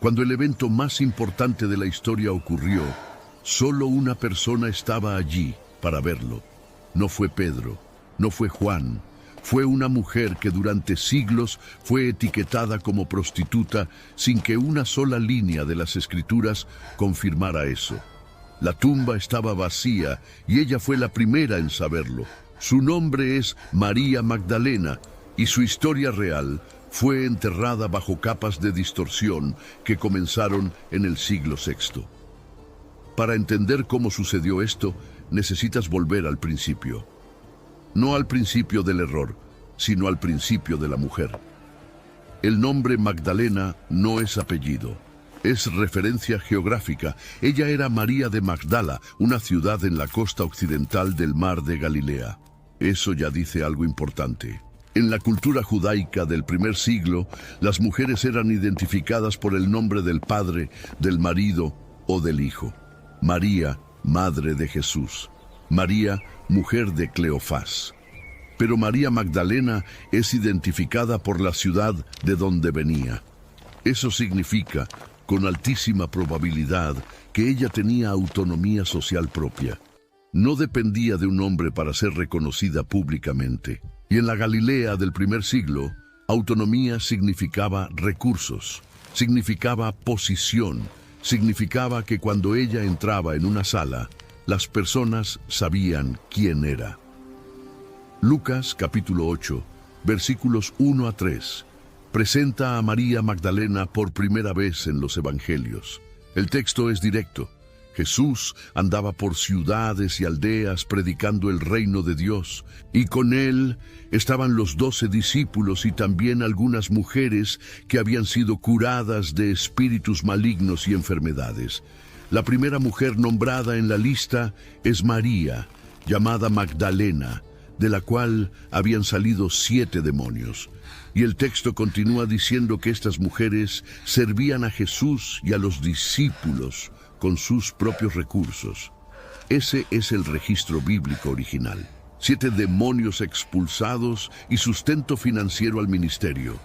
Cuando el evento más importante de la historia ocurrió, solo una persona estaba allí para verlo. No fue Pedro, no fue Juan, fue una mujer que durante siglos fue etiquetada como prostituta sin que una sola línea de las Escrituras confirmara eso. La tumba estaba vacía y ella fue la primera en saberlo. Su nombre es María Magdalena y su historia real fue enterrada bajo capas de distorsión que comenzaron en el siglo VI. Para entender cómo sucedió esto, necesitas volver al principio. No al principio del error, sino al principio de la mujer. El nombre Magdalena no es apellido, es referencia geográfica. Ella era María de Magdala, una ciudad en la costa occidental del mar de Galilea. Eso ya dice algo importante. En la cultura judaica del primer siglo, las mujeres eran identificadas por el nombre del padre, del marido o del hijo. María, madre de Jesús. María, mujer de Cleofás. Pero María Magdalena es identificada por la ciudad de donde venía. Eso significa, con altísima probabilidad, que ella tenía autonomía social propia. No dependía de un hombre para ser reconocida públicamente. Y en la Galilea del primer siglo, autonomía significaba recursos, significaba posición, significaba que cuando ella entraba en una sala, las personas sabían quién era. Lucas capítulo 8, versículos 1 a 3, presenta a María Magdalena por primera vez en los evangelios. El texto es directo. Jesús andaba por ciudades y aldeas predicando el reino de Dios, y con él estaban los 12 discípulos y también algunas mujeres que habían sido curadas de espíritus malignos y enfermedades. La primera mujer nombrada en la lista es María, llamada Magdalena, de la cual habían salido 7 demonios. Y el texto continúa diciendo que estas mujeres servían a Jesús y a los discípulos con sus propios recursos. Ese es el registro bíblico original. 7 demonios expulsados y sustento financiero al ministerio.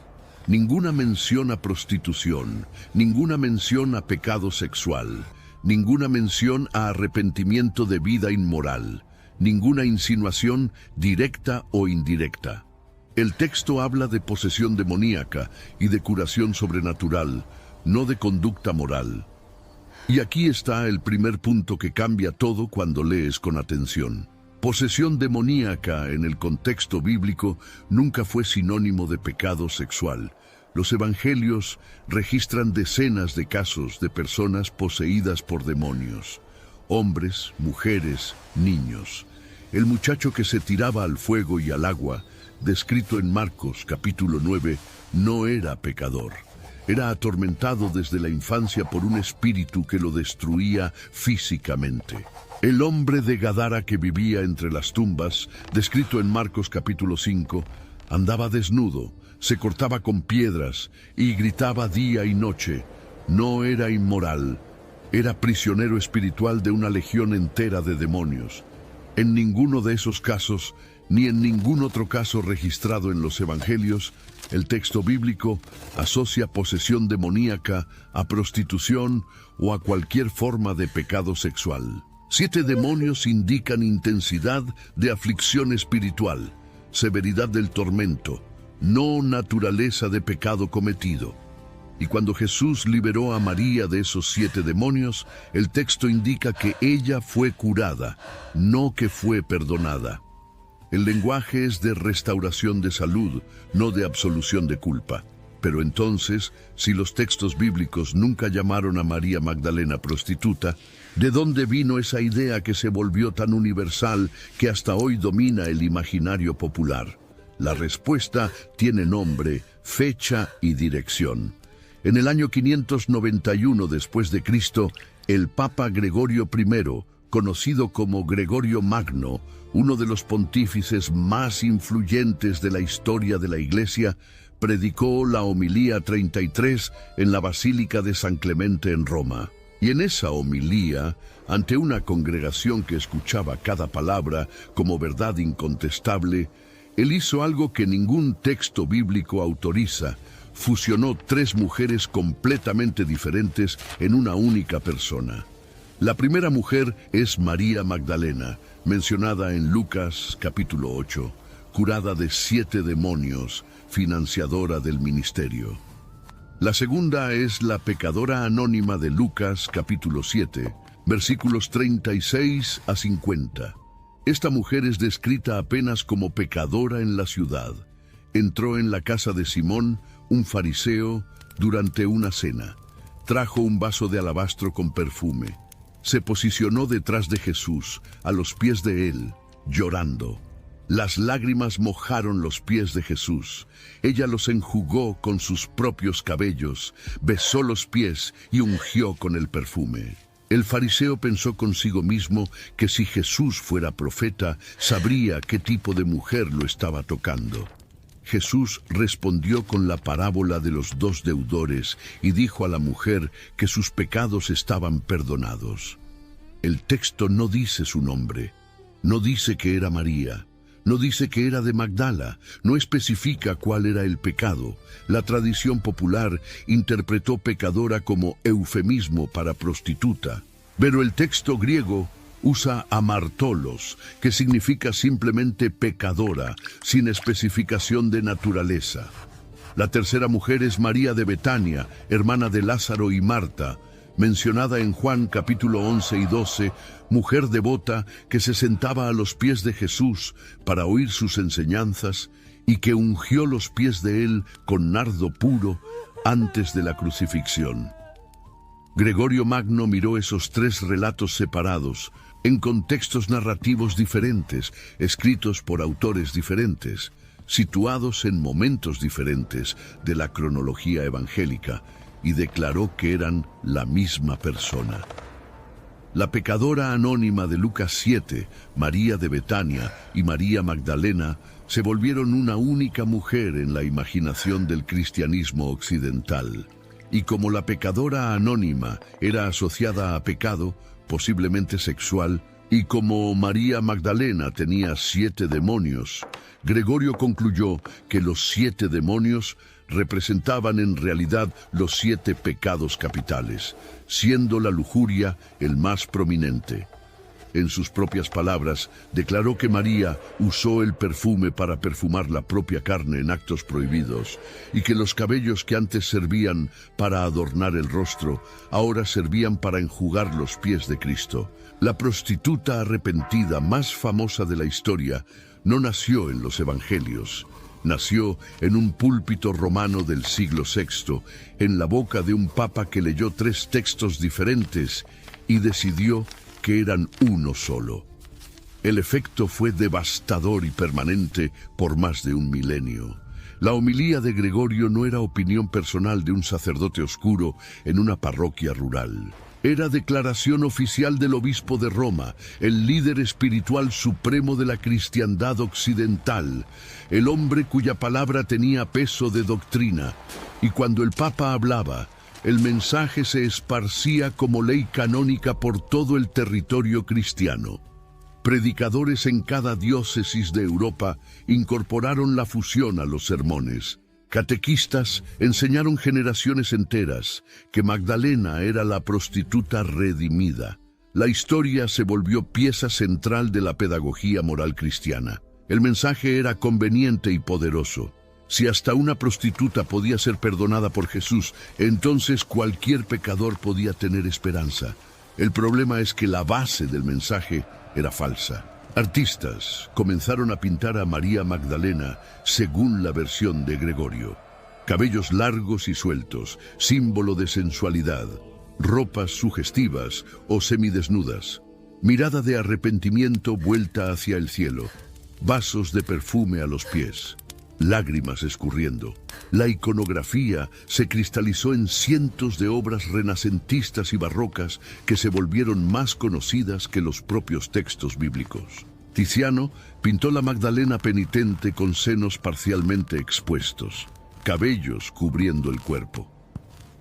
Ninguna mención a prostitución, ninguna mención a pecado sexual, ninguna mención a arrepentimiento de vida inmoral, ninguna insinuación directa o indirecta. El texto habla de posesión demoníaca y de curación sobrenatural, no de conducta moral. Y aquí está el primer punto que cambia todo cuando lees con atención. Posesión demoníaca en el contexto bíblico nunca fue sinónimo de pecado sexual. Los evangelios registran decenas de casos de personas poseídas por demonios. Hombres, mujeres, niños. El muchacho que se tiraba al fuego y al agua, descrito en Marcos capítulo 9, no era pecador. Era atormentado desde la infancia por un espíritu que lo destruía físicamente. El hombre de Gadara que vivía entre las tumbas, descrito en Marcos capítulo 5, andaba desnudo, se cortaba con piedras y gritaba día y noche. No era inmoral, era prisionero espiritual de una legión entera de demonios. En ninguno de esos casos, ni en ningún otro caso registrado en los evangelios, el texto bíblico asocia posesión demoníaca a prostitución o a cualquier forma de pecado sexual. 7 demonios indican intensidad de aflicción espiritual, severidad del tormento, no naturaleza de pecado cometido. Y cuando Jesús liberó a María de esos 7 demonios, el texto indica que ella fue curada, no que fue perdonada. El lenguaje es de restauración de salud, no de absolución de culpa. Pero entonces, si los textos bíblicos nunca llamaron a María Magdalena prostituta, ¿de dónde vino esa idea que se volvió tan universal que hasta hoy domina el imaginario popular? La respuesta tiene nombre, fecha y dirección. En el año 591 después de Cristo, el Papa Gregorio I, conocido como Gregorio Magno, uno de los pontífices más influyentes de la historia de la Iglesia, predicó la homilía 33 en la Basílica de San Clemente en Roma. Y en esa homilía, ante una congregación que escuchaba cada palabra como verdad incontestable, él hizo algo que ningún texto bíblico autoriza. fusionó tres mujeres completamente diferentes en una única persona. La primera mujer es María Magdalena, mencionada en Lucas capítulo 8, curada de 7 demonios, financiadora del ministerio. La segunda es la pecadora anónima de Lucas capítulo 7, versículos 36 a 50. Esta mujer es descrita apenas como pecadora en la ciudad. Entró en la casa de Simón, un fariseo, durante una cena. Trajo un vaso de alabastro con perfume. Se posicionó detrás de Jesús, a los pies de él, llorando. Las lágrimas mojaron los pies de Jesús. Ella los enjugó con sus propios cabellos, besó los pies y ungió con el perfume. El fariseo pensó consigo mismo que si Jesús fuera profeta, sabría qué tipo de mujer lo estaba tocando. Jesús respondió con la parábola de los 2 deudores y dijo a la mujer que sus pecados estaban perdonados. El texto no dice su nombre, no dice que era María, no dice que era de Magdala, no especifica cuál era el pecado. La tradición popular interpretó pecadora como eufemismo para prostituta, pero el texto griego usa amartolos, que significa simplemente pecadora, sin especificación de naturaleza. La tercera mujer es María de Betania, hermana de Lázaro y Marta, mencionada en Juan capítulo 11 y 12, mujer devota que se sentaba a los pies de Jesús para oír sus enseñanzas y que ungió los pies de él con nardo puro antes de la crucifixión. Gregorio Magno miró esos 3 relatos separados, en contextos narrativos diferentes, escritos por autores diferentes, situados en momentos diferentes de la cronología evangélica, y declaró que eran la misma persona. La pecadora anónima de Lucas 7, María de Betania y María Magdalena, se volvieron una única mujer en la imaginación del cristianismo occidental. Y como la pecadora anónima era asociada a pecado, posiblemente sexual, y como María Magdalena tenía 7 demonios, Gregorio concluyó que los 7 demonios representaban en realidad los 7 pecados capitales, siendo la lujuria el más prominente. En sus propias palabras, declaró que María usó el perfume para perfumar la propia carne en actos prohibidos, y que los cabellos que antes servían para adornar el rostro, ahora servían para enjugar los pies de Cristo. La prostituta arrepentida más famosa de la historia no nació en los evangelios. Nació en un púlpito romano del siglo VI, en la boca de un papa que leyó 3 textos diferentes y decidió que eran uno solo. El efecto fue devastador y permanente por más de un milenio. La homilía de Gregorio no era opinión personal de un sacerdote oscuro en una parroquia rural. Era declaración oficial del obispo de Roma, el líder espiritual supremo de la cristiandad occidental, el hombre cuya palabra tenía peso de doctrina. Y cuando el papa hablaba, el mensaje se esparcía como ley canónica por todo el territorio cristiano. Predicadores en cada diócesis de Europa incorporaron la fusión a los sermones. Catequistas enseñaron generaciones enteras que Magdalena era la prostituta redimida. La historia se volvió pieza central de la pedagogía moral cristiana. El mensaje era conveniente y poderoso. Si hasta una prostituta podía ser perdonada por Jesús, entonces cualquier pecador podía tener esperanza. El problema es que la base del mensaje era falsa. Artistas comenzaron a pintar a María Magdalena según la versión de Gregorio. Cabellos largos y sueltos, símbolo de sensualidad, ropas sugestivas o semidesnudas, mirada de arrepentimiento vuelta hacia el cielo, vasos de perfume a los pies, lágrimas escurriendo. La iconografía se cristalizó en cientos de obras renacentistas y barrocas que se volvieron más conocidas que los propios textos bíblicos. Tiziano pintó la Magdalena penitente con senos parcialmente expuestos, cabellos cubriendo el cuerpo.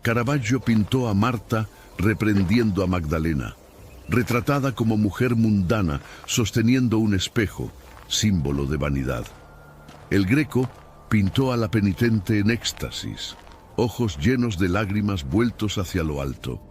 Caravaggio pintó a Marta reprendiendo a Magdalena, retratada como mujer mundana sosteniendo un espejo, símbolo de vanidad. El Greco pintó a la penitente en éxtasis, ojos llenos de lágrimas vueltos hacia lo alto.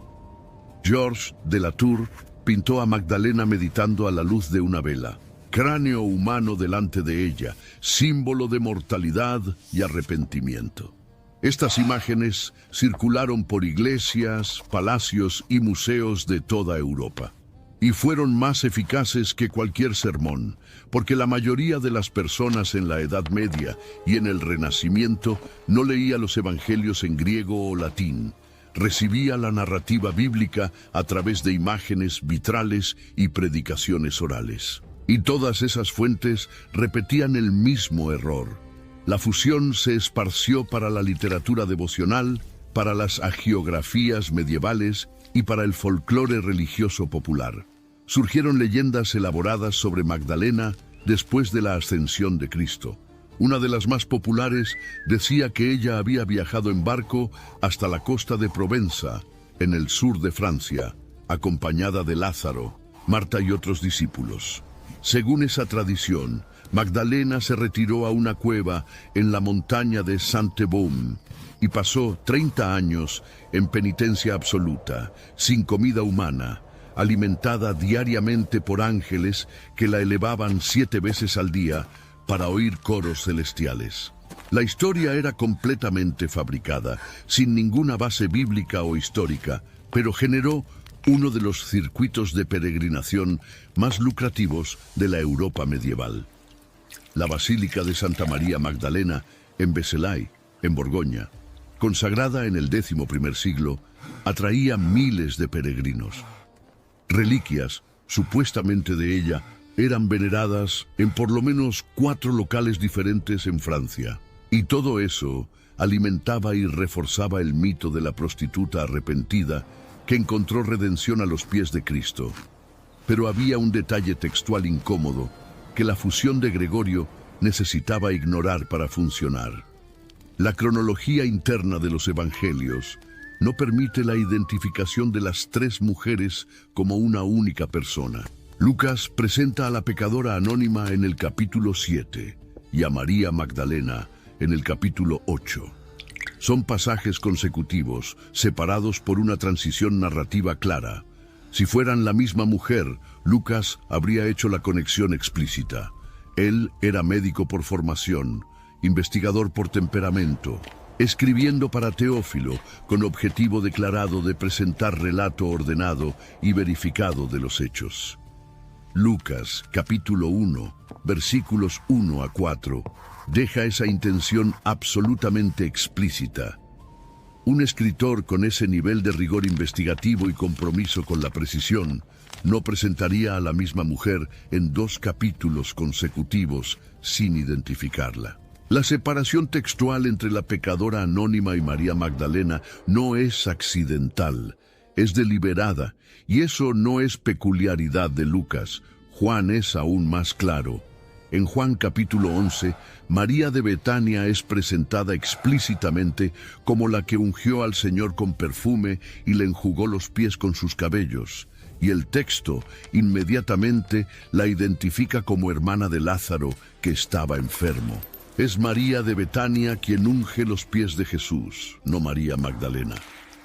Georges de la Tour pintó a Magdalena meditando a la luz de una vela, cráneo humano delante de ella, símbolo de mortalidad y arrepentimiento. Estas imágenes circularon por iglesias, palacios y museos de toda Europa. Y fueron más eficaces que cualquier sermón, porque la mayoría de las personas en la Edad Media y en el Renacimiento no leía los evangelios en griego o latín. Recibía la narrativa bíblica a través de imágenes vitrales y predicaciones orales. Y todas esas fuentes repetían el mismo error. La fusión se esparció para la literatura devocional, para las hagiografías medievales y para el folclore religioso popular. Surgieron leyendas elaboradas sobre Magdalena después de la ascensión de Cristo. Una de las más populares decía que ella había viajado en barco hasta la costa de Provenza, en el sur de Francia, acompañada de Lázaro, Marta y otros discípulos. Según esa tradición, Magdalena se retiró a una cueva en la montaña de Sainte-Baume y pasó 30 años en penitencia absoluta, sin comida humana, alimentada diariamente por ángeles que la elevaban 7 veces al día para oír coros celestiales. La historia era completamente fabricada, sin ninguna base bíblica o histórica, pero generó uno de los circuitos de peregrinación más lucrativos de la Europa medieval. La Basílica de Santa María Magdalena, en Vézelay, en Borgoña, consagrada en el XI siglo, atraía miles de peregrinos. Reliquias, supuestamente de ella, eran veneradas en por lo menos 4 locales diferentes en Francia. Y todo eso alimentaba y reforzaba el mito de la prostituta arrepentida que encontró redención a los pies de Cristo. Pero había un detalle textual incómodo que la fusión de Gregorio necesitaba ignorar para funcionar. La cronología interna de los evangelios no permite la identificación de las 3 mujeres como una única persona. Lucas presenta a la pecadora anónima en el capítulo 7 y a María Magdalena en el capítulo 8. Son pasajes consecutivos, separados por una transición narrativa clara. Si fueran la misma mujer, Lucas habría hecho la conexión explícita. Él era médico por formación, investigador por temperamento, escribiendo para Teófilo con objetivo declarado de presentar relato ordenado y verificado de los hechos. Lucas, capítulo 1, versículos 1 a 4, deja esa intención absolutamente explícita. Un escritor con ese nivel de rigor investigativo y compromiso con la precisión no presentaría a la misma mujer en 2 capítulos consecutivos sin identificarla. La separación textual entre la pecadora anónima y María Magdalena no es accidental, es deliberada, y eso no es peculiaridad de Lucas. Juan es aún más claro. En Juan capítulo 11, María de Betania es presentada explícitamente como la que ungió al Señor con perfume y le enjugó los pies con sus cabellos, y el texto inmediatamente la identifica como hermana de Lázaro, que estaba enfermo. Es María de Betania quien unge los pies de Jesús, no María Magdalena.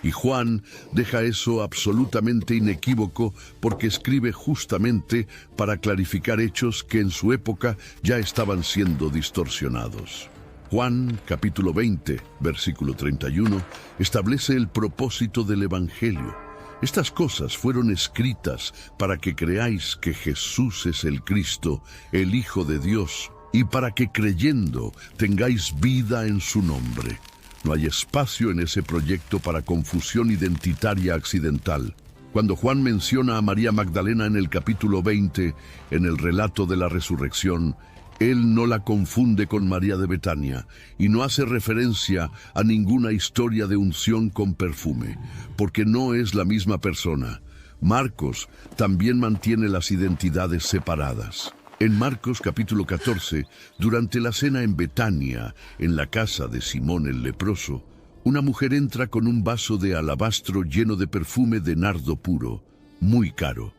Y Juan deja eso absolutamente inequívoco porque escribe justamente para clarificar hechos que en su época ya estaban siendo distorsionados. Juan, capítulo 20, versículo 31, establece el propósito del Evangelio. Estas cosas fueron escritas para que creáis que Jesús es el Cristo, el Hijo de Dios, y para que creyendo tengáis vida en su nombre. No hay espacio en ese proyecto para confusión identitaria accidental. Cuando Juan menciona a María Magdalena en el capítulo 20, en el relato de la resurrección, él no la confunde con María de Betania y no hace referencia a ninguna historia de unción con perfume, porque no es la misma persona. Marcos también mantiene las identidades separadas. En Marcos capítulo 14, durante la cena en Betania, en la casa de Simón el leproso, una mujer entra con un vaso de alabastro lleno de perfume de nardo puro, muy caro.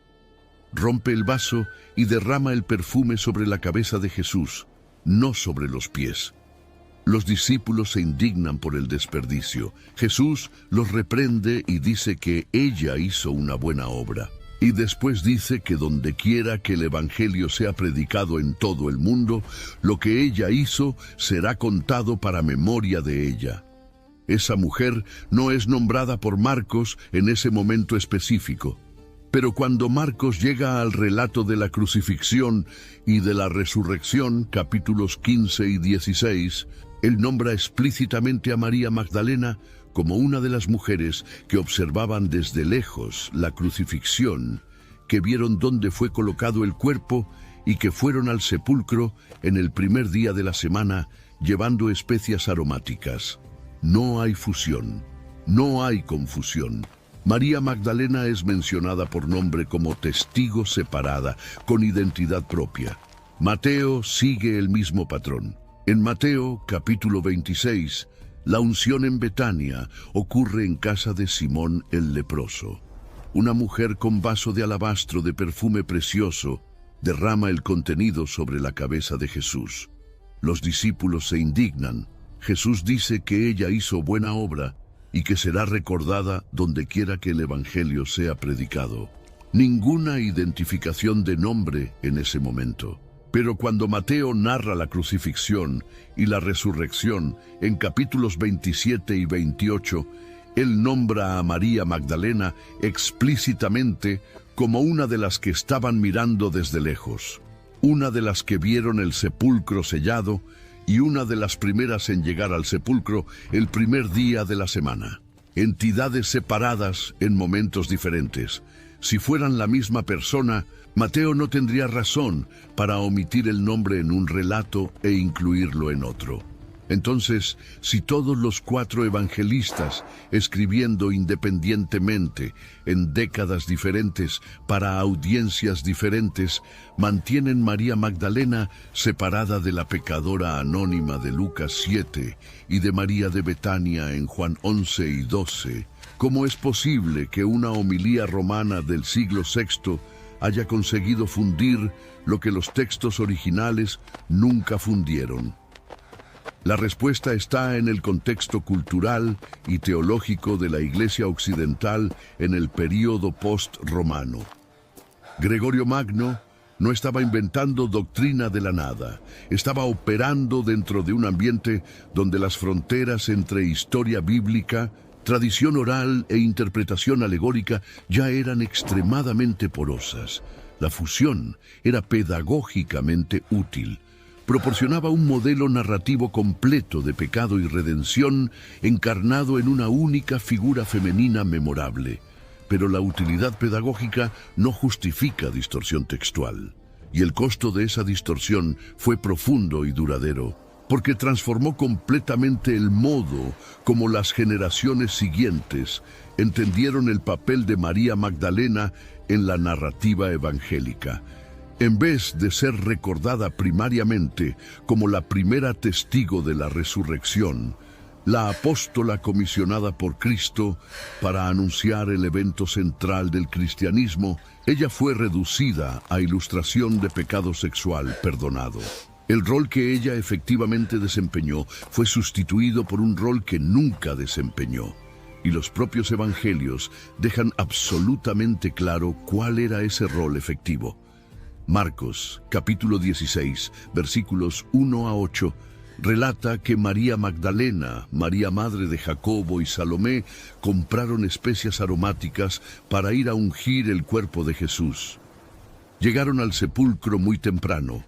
Rompe el vaso y derrama el perfume sobre la cabeza de Jesús, no sobre los pies. Los discípulos se indignan por el desperdicio. Jesús los reprende y dice que ella hizo una buena obra. Y después dice que donde quiera que el Evangelio sea predicado en todo el mundo, lo que ella hizo será contado para memoria de ella. Esa mujer no es nombrada por Marcos en ese momento específico. Pero cuando Marcos llega al relato de la crucifixión y de la resurrección, capítulos 15 y 16, él nombra explícitamente a María Magdalena como una de las mujeres que observaban desde lejos la crucifixión, que vieron dónde fue colocado el cuerpo y que fueron al sepulcro en el primer día de la semana llevando especias aromáticas. No hay fusión, no hay confusión. María Magdalena es mencionada por nombre como testigo separada, con identidad propia. Mateo sigue el mismo patrón. En Mateo, capítulo 26, la unción en Betania ocurre en casa de Simón el leproso. Una mujer con vaso de alabastro de perfume precioso derrama el contenido sobre la cabeza de Jesús. Los discípulos se indignan. Jesús dice que ella hizo buena obra y que será recordada donde quiera que el Evangelio sea predicado. Ninguna identificación de nombre en ese momento. Pero cuando Mateo narra la crucifixión y la resurrección en capítulos 27 y 28, él nombra a María Magdalena explícitamente como una de las que estaban mirando desde lejos, una de las que vieron el sepulcro sellado y una de las primeras en llegar al sepulcro el primer día de la semana. Entidades separadas en momentos diferentes. Si fueran la misma persona, Mateo no tendría razón para omitir el nombre en un relato e incluirlo en otro. Entonces, si todos los 4 evangelistas, escribiendo independientemente en décadas diferentes para audiencias diferentes, mantienen María Magdalena separada de la pecadora anónima de Lucas 7 y de María de Betania en Juan 11 y 12, ¿cómo es posible que una homilía romana del siglo VI haya conseguido fundir lo que los textos originales nunca fundieron? La respuesta está en el contexto cultural y teológico de la Iglesia occidental en el período post-romano. Gregorio Magno no estaba inventando doctrina de la nada, estaba operando dentro de un ambiente donde las fronteras entre historia bíblica, tradición oral e interpretación alegórica ya eran extremadamente porosas. La fusión era pedagógicamente útil. Proporcionaba un modelo narrativo completo de pecado y redención encarnado en una única figura femenina memorable. Pero la utilidad pedagógica no justifica distorsión textual. Y el costo de esa distorsión fue profundo y duradero, porque transformó completamente el modo como las generaciones siguientes entendieron el papel de María Magdalena en la narrativa evangélica. En vez de ser recordada primariamente como la primera testigo de la resurrección, la apóstola comisionada por Cristo para anunciar el evento central del cristianismo, ella fue reducida a ilustración de pecado sexual perdonado. El rol que ella efectivamente desempeñó fue sustituido por un rol que nunca desempeñó. Y los propios evangelios dejan absolutamente claro cuál era ese rol efectivo. Marcos, capítulo 16, versículos 1 a 8, relata que María Magdalena, María madre de Jacobo y Salomé compraron especias aromáticas para ir a ungir el cuerpo de Jesús. Llegaron al sepulcro muy temprano.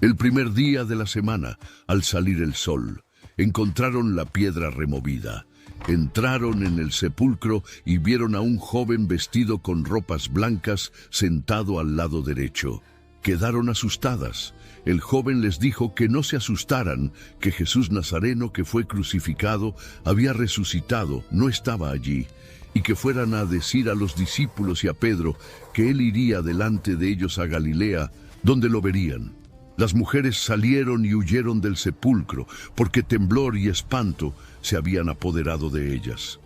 El primer día de la semana, al salir el sol, encontraron la piedra removida. Entraron en el sepulcro y vieron a un joven vestido con ropas blancas sentado al lado derecho. Quedaron asustadas. El joven les dijo que no se asustaran, que Jesús Nazareno, que fue crucificado, había resucitado, no estaba allí, y que fueran a decir a los discípulos y a Pedro que él iría delante de ellos a Galilea, donde lo verían. Las mujeres salieron y huyeron del sepulcro, porque temblor y espanto se habían apoderado de ellas.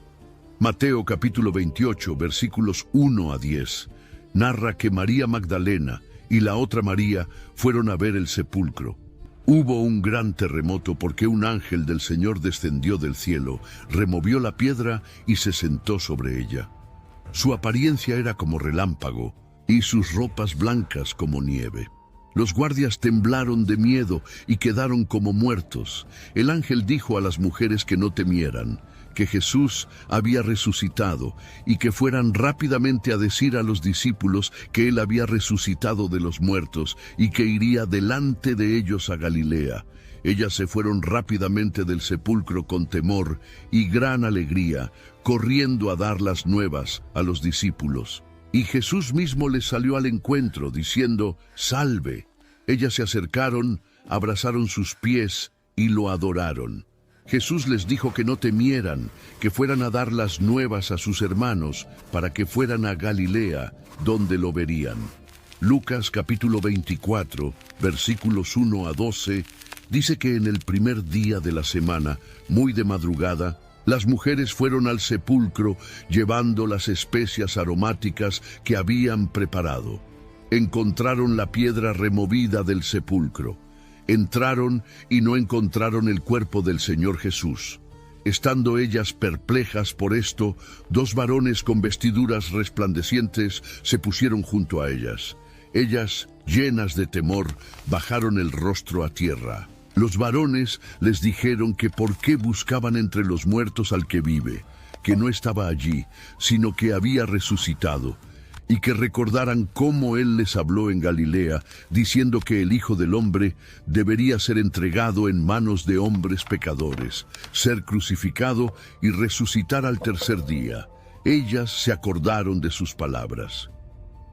Mateo capítulo 28, versículos 1 a 10, narra que María Magdalena y la otra María fueron a ver el sepulcro. Hubo un gran terremoto porque un ángel del Señor descendió del cielo, removió la piedra y se sentó sobre ella. Su apariencia era como relámpago y sus ropas blancas como nieve. Los guardias temblaron de miedo y quedaron como muertos. El ángel dijo a las mujeres que no temieran, que Jesús había resucitado y que fueran rápidamente a decir a los discípulos que él había resucitado de los muertos y que iría delante de ellos a Galilea. Ellas se fueron rápidamente del sepulcro con temor y gran alegría, corriendo a dar las nuevas a los discípulos. Y Jesús mismo les salió al encuentro, diciendo, «Salve». Ellas se acercaron, abrazaron sus pies y lo adoraron. Jesús les dijo que no temieran, que fueran a dar las nuevas a sus hermanos, para que fueran a Galilea, donde lo verían. Lucas capítulo 24, versículos 1 a 12, dice que en el primer día de la semana, muy de madrugada, las mujeres fueron al sepulcro llevando las especias aromáticas que habían preparado. Encontraron la piedra removida del sepulcro. Entraron y no encontraron el cuerpo del Señor Jesús. Estando ellas perplejas por esto, dos varones con vestiduras resplandecientes se pusieron junto a ellas. Ellas, llenas de temor, bajaron el rostro a tierra. Los varones les dijeron que por qué buscaban entre los muertos al que vive, que no estaba allí, sino que había resucitado, y que recordaran cómo él les habló en Galilea, diciendo que el Hijo del Hombre debería ser entregado en manos de hombres pecadores, ser crucificado y resucitar al tercer día. Ellas se acordaron de sus palabras.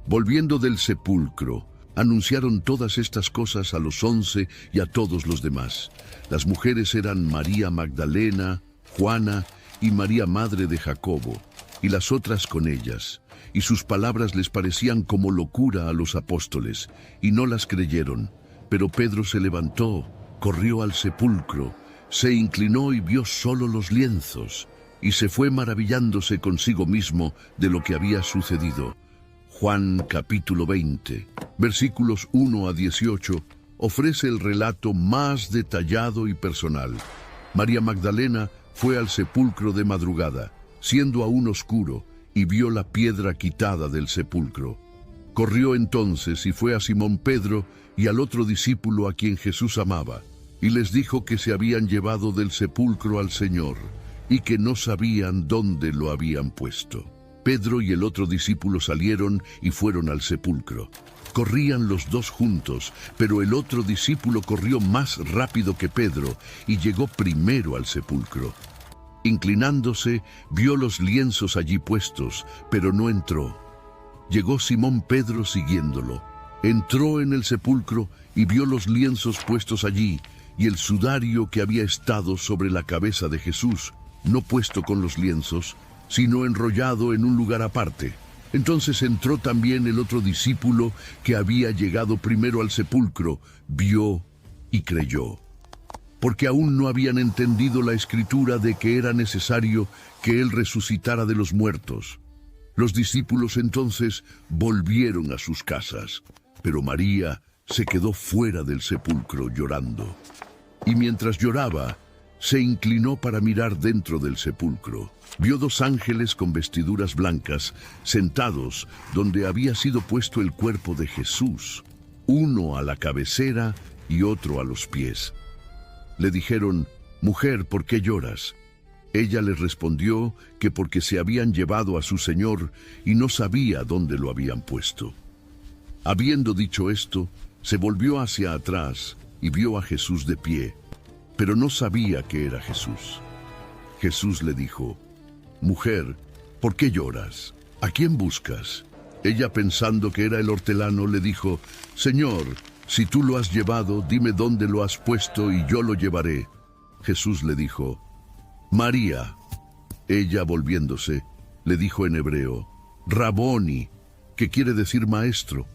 Volviendo del sepulcro, anunciaron todas estas cosas a los 11 y a todos los demás. Las mujeres eran María Magdalena, Juana y María madre de Jacobo, y las otras con ellas. Y sus palabras les parecían como locura a los apóstoles, y no las creyeron. Pero Pedro se levantó, corrió al sepulcro, se inclinó y vio solo los lienzos, y se fue maravillándose consigo mismo de lo que había sucedido. Juan capítulo 20, versículos 1 a 18, ofrece el relato más detallado y personal. María Magdalena fue al sepulcro de madrugada, siendo aún oscuro, y vio la piedra quitada del sepulcro. Corrió entonces y fue a Simón Pedro y al otro discípulo a quien Jesús amaba, y les dijo que se habían llevado del sepulcro al Señor, y que no sabían dónde lo habían puesto. Pedro y el otro discípulo salieron y fueron al sepulcro. Corrían los dos juntos, pero el otro discípulo corrió más rápido que Pedro y llegó primero al sepulcro. Inclinándose, vio los lienzos allí puestos, pero no entró. Llegó Simón Pedro siguiéndolo. Entró en el sepulcro y vio los lienzos puestos allí, y el sudario que había estado sobre la cabeza de Jesús, no puesto con los lienzos, sino enrollado en un lugar aparte. Entonces entró también el otro discípulo que había llegado primero al sepulcro, vio y creyó, porque aún no habían entendido la escritura de que era necesario que él resucitara de los muertos. Los discípulos entonces volvieron a sus casas, pero María se quedó fuera del sepulcro llorando. Y mientras lloraba, se inclinó para mirar dentro del sepulcro. Vio dos ángeles con vestiduras blancas, sentados donde había sido puesto el cuerpo de Jesús, uno a la cabecera y otro a los pies. Le dijeron, «Mujer, ¿por qué lloras?» Ella les respondió que porque se habían llevado a su Señor y no sabía dónde lo habían puesto. Habiendo dicho esto, se volvió hacia atrás y vio a Jesús de pie, pero no sabía que era Jesús. Jesús le dijo, «Mujer, ¿por qué lloras? ¿A quién buscas?» Ella, pensando que era el hortelano, le dijo, «Señor, si tú lo has llevado, dime dónde lo has puesto y yo lo llevaré». Jesús le dijo, «María». Ella, volviéndose, le dijo en hebreo, «Raboni», que quiere decir maestro.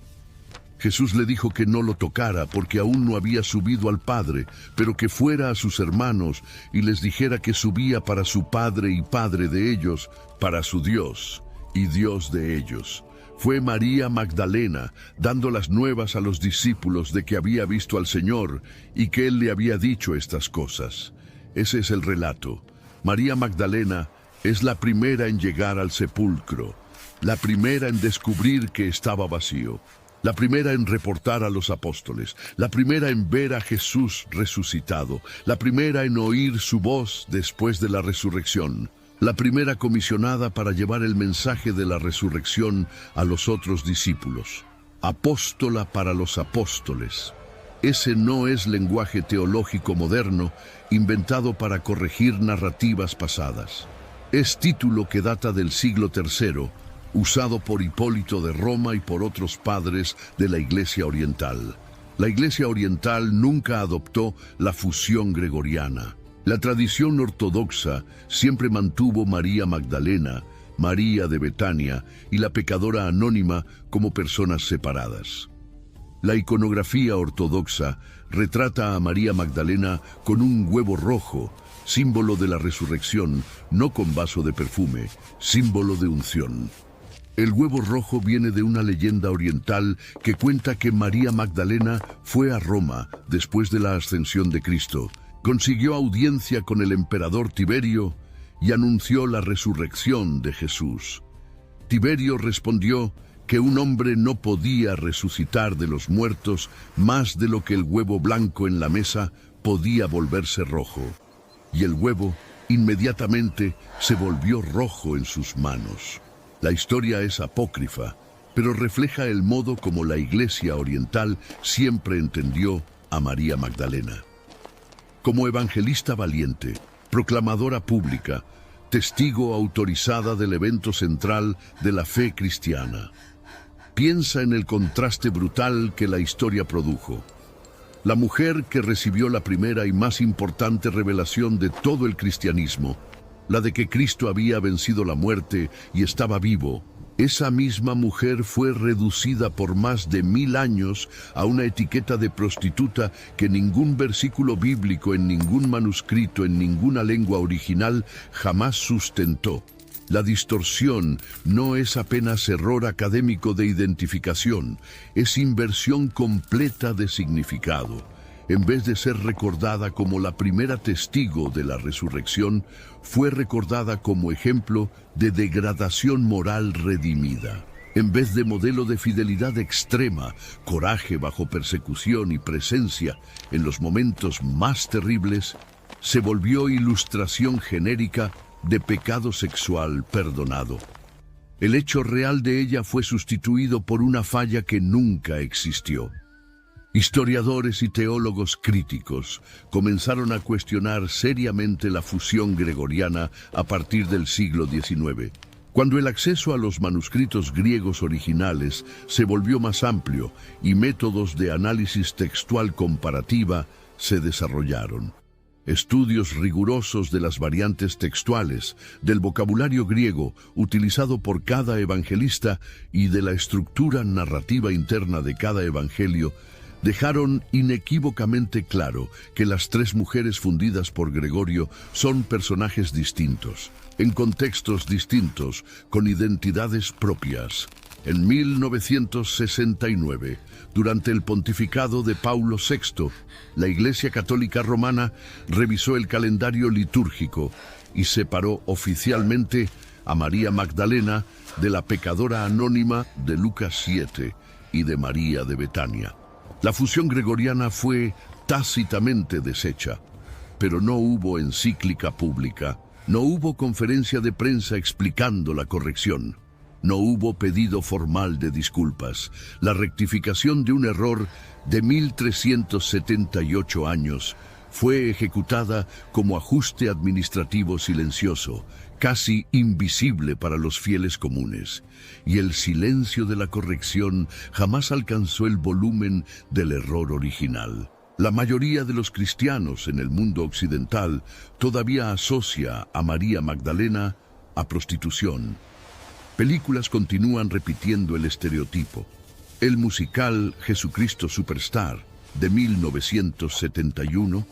Jesús le dijo que no lo tocara porque aún no había subido al Padre, pero que fuera a sus hermanos y les dijera que subía para su Padre y Padre de ellos, para su Dios y Dios de ellos. Fue María Magdalena dando las nuevas a los discípulos de que había visto al Señor y que Él le había dicho estas cosas. Ese es el relato. María Magdalena es la primera en llegar al sepulcro, la primera en descubrir que estaba vacío, la primera en reportar a los apóstoles, la primera en ver a Jesús resucitado, la primera en oír su voz después de la resurrección, la primera comisionada para llevar el mensaje de la resurrección a los otros discípulos. Apóstola para los apóstoles. Ese no es lenguaje teológico moderno inventado para corregir narrativas pasadas. Es título que data del siglo III, usado por Hipólito de Roma y por otros padres de la Iglesia Oriental. La Iglesia Oriental nunca adoptó la fusión gregoriana. La tradición ortodoxa siempre mantuvo María Magdalena, María de Betania y la pecadora anónima como personas separadas. La iconografía ortodoxa retrata a María Magdalena con un huevo rojo, símbolo de la resurrección, no con vaso de perfume, símbolo de unción. El huevo rojo viene de una leyenda oriental que cuenta que María Magdalena fue a Roma después de la ascensión de Cristo, consiguió audiencia con el emperador Tiberio y anunció la resurrección de Jesús. Tiberio respondió que un hombre no podía resucitar de los muertos más de lo que el huevo blanco en la mesa podía volverse rojo. Y el huevo inmediatamente se volvió rojo en sus manos. La historia es apócrifa, pero refleja el modo como la Iglesia Oriental siempre entendió a María Magdalena. Como evangelista valiente, proclamadora pública, testigo autorizada del evento central de la fe cristiana. Piensa en el contraste brutal que la historia produjo. La mujer que recibió la primera y más importante revelación de todo el cristianismo, la de que Cristo había vencido la muerte y estaba vivo, esa misma mujer fue reducida por más de 1000 años a una etiqueta de prostituta que ningún versículo bíblico en ningún manuscrito en ninguna lengua original jamás sustentó. La distorsión no es apenas error académico de identificación, es inversión completa de significado. En vez de ser recordada como la primera testigo de la resurrección, fue recordada como ejemplo de degradación moral redimida. En vez de modelo de fidelidad extrema, coraje bajo persecución y presencia en los momentos más terribles, se volvió ilustración genérica de pecado sexual perdonado. El hecho real de ella fue sustituido por una falla que nunca existió. Historiadores y teólogos críticos comenzaron a cuestionar seriamente la fusión gregoriana a partir del siglo XIX, cuando el acceso a los manuscritos griegos originales se volvió más amplio y métodos de análisis textual comparativa se desarrollaron. Estudios rigurosos de las variantes textuales, del vocabulario griego utilizado por cada evangelista y de la estructura narrativa interna de cada evangelio dejaron inequívocamente claro que las tres mujeres fundidas por Gregorio son personajes distintos, en contextos distintos, con identidades propias. En 1969, durante el pontificado de Paulo VI, la Iglesia Católica Romana revisó el calendario litúrgico y separó oficialmente a María Magdalena de la pecadora anónima de Lucas 7 y de María de Betania. La fusión gregoriana fue tácitamente deshecha, pero no hubo encíclica pública, no hubo conferencia de prensa explicando la corrección, no hubo pedido formal de disculpas. La rectificación de un error de 1378 años fue ejecutada como ajuste administrativo silencioso, casi invisible para los fieles comunes, y el silencio de la corrección jamás alcanzó el volumen del error original. La mayoría de los cristianos en el mundo occidental todavía asocia a María Magdalena a prostitución. Películas continúan repitiendo el estereotipo. El musical Jesucristo Superstar, de 1971,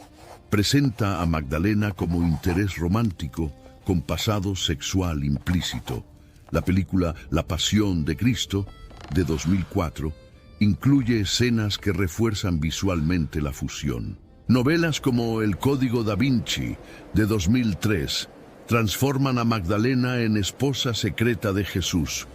presenta a Magdalena como interés romántico con pasado sexual implícito. La película La Pasión de Cristo, de 2004, incluye escenas que refuerzan visualmente la fusión. Novelas como El Código da Vinci, de 2003, transforman a Magdalena en esposa secreta de Jesús.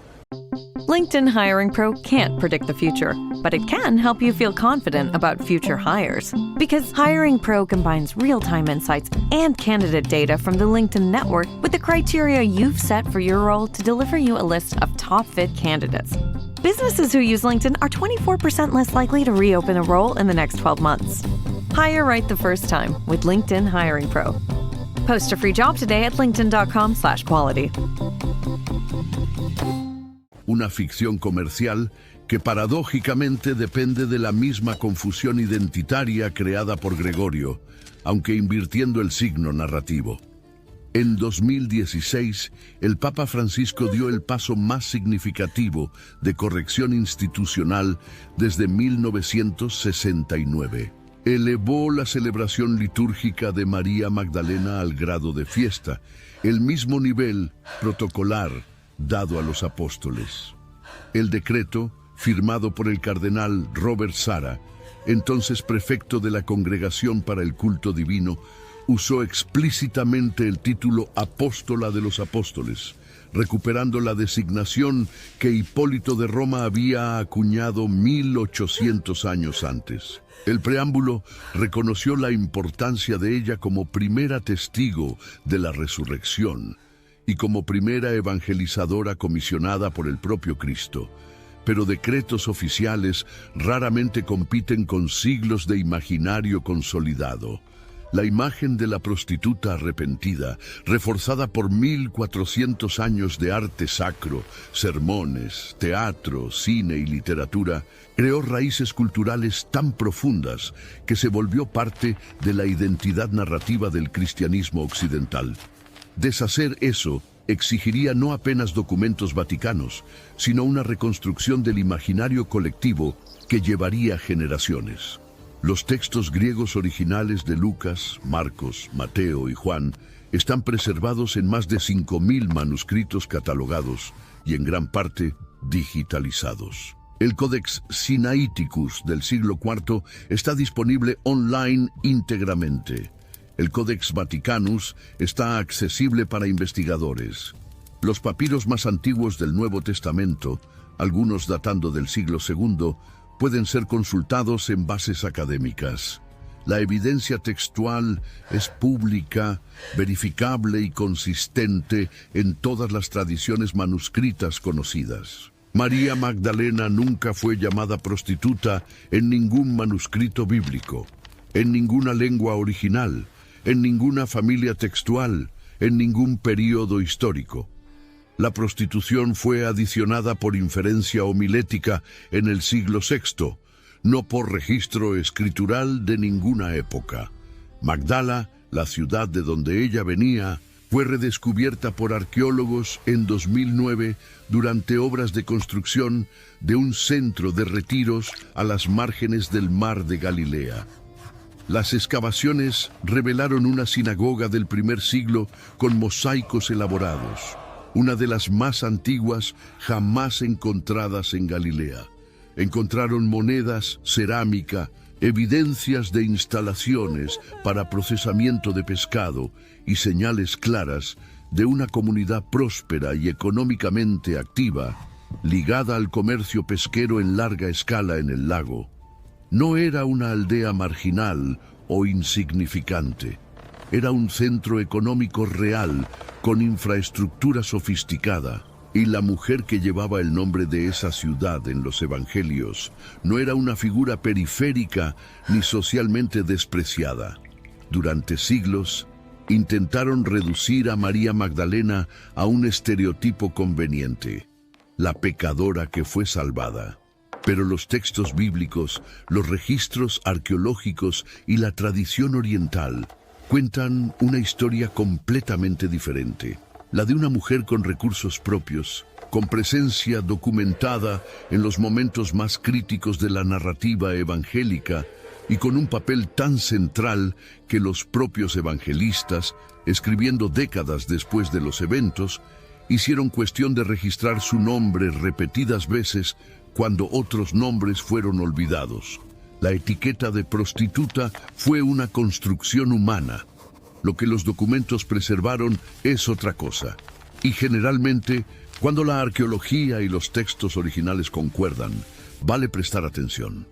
LinkedIn Hiring Pro can't predict the future, but it can help you feel confident about future hires. Because Hiring Pro combines real-time insights and candidate data from the LinkedIn network with the criteria you've set for your role to deliver you a list of top-fit candidates. Businesses who use LinkedIn are 24% less likely to reopen a role in the next 12 months. Hire right the first time with LinkedIn Hiring Pro. Post a free job today at linkedin.com/quality. Una ficción comercial que paradójicamente depende de la misma confusión identitaria creada por Gregorio, aunque invirtiendo el signo narrativo. En 2016, el Papa Francisco dio el paso más significativo de corrección institucional desde 1969. Elevó la celebración litúrgica de María Magdalena al grado de fiesta, el mismo nivel protocolar dado a los apóstoles. El decreto, firmado por el cardenal Robert Sarah, entonces prefecto de la Congregación para el Culto Divino, usó explícitamente el título Apóstola de los Apóstoles, recuperando la designación que Hipólito de Roma había acuñado 1800 años antes. El preámbulo reconoció la importancia de ella como primera testigo de la resurrección y como primera evangelizadora comisionada por el propio Cristo. Pero decretos oficiales raramente compiten con siglos de imaginario consolidado. La imagen de la prostituta arrepentida, reforzada por 1400 años de arte sacro, sermones, teatro, cine y literatura, creó raíces culturales tan profundas que se volvió parte de la identidad narrativa del cristianismo occidental. Deshacer eso exigiría no apenas documentos vaticanos, sino una reconstrucción del imaginario colectivo que llevaría generaciones. Los textos griegos originales de Lucas, Marcos, Mateo y Juan están preservados en más de 5000 manuscritos catalogados y en gran parte digitalizados. El Codex Sinaiticus del siglo IV está disponible online íntegramente. El Codex Vaticanus está accesible para investigadores. Los papiros más antiguos del Nuevo Testamento, algunos datando del siglo II, pueden ser consultados en bases académicas. La evidencia textual es pública, verificable y consistente en todas las tradiciones manuscritas conocidas. María Magdalena nunca fue llamada prostituta en ningún manuscrito bíblico, en ninguna lengua original, en ninguna familia textual, en ningún período histórico. La prostitución fue adicionada por inferencia homilética en el siglo VI, no por registro escritural de ninguna época. Magdala, la ciudad de donde ella venía, fue redescubierta por arqueólogos en 2009 durante obras de construcción de un centro de retiros a las márgenes del mar de Galilea. Las excavaciones revelaron una sinagoga del primer siglo con mosaicos elaborados, una de las más antiguas jamás encontradas en Galilea. Encontraron monedas, cerámica, evidencias de instalaciones para procesamiento de pescado y señales claras de una comunidad próspera y económicamente activa, ligada al comercio pesquero en larga escala en el lago. No era una aldea marginal o insignificante. Era un centro económico real con infraestructura sofisticada, y la mujer que llevaba el nombre de esa ciudad en los evangelios no era una figura periférica ni socialmente despreciada. Durante siglos, intentaron reducir a María Magdalena a un estereotipo conveniente, la pecadora que fue salvada. Pero los textos bíblicos, los registros arqueológicos y la tradición oriental cuentan una historia completamente diferente, la de una mujer con recursos propios, con presencia documentada en los momentos más críticos de la narrativa evangélica y con un papel tan central que los propios evangelistas, escribiendo décadas después de los eventos, hicieron cuestión de registrar su nombre repetidas veces cuando otros nombres fueron olvidados. La etiqueta de prostituta fue una construcción humana. Lo que los documentos preservaron es otra cosa. Y generalmente, cuando la arqueología y los textos originales concuerdan, vale prestar atención.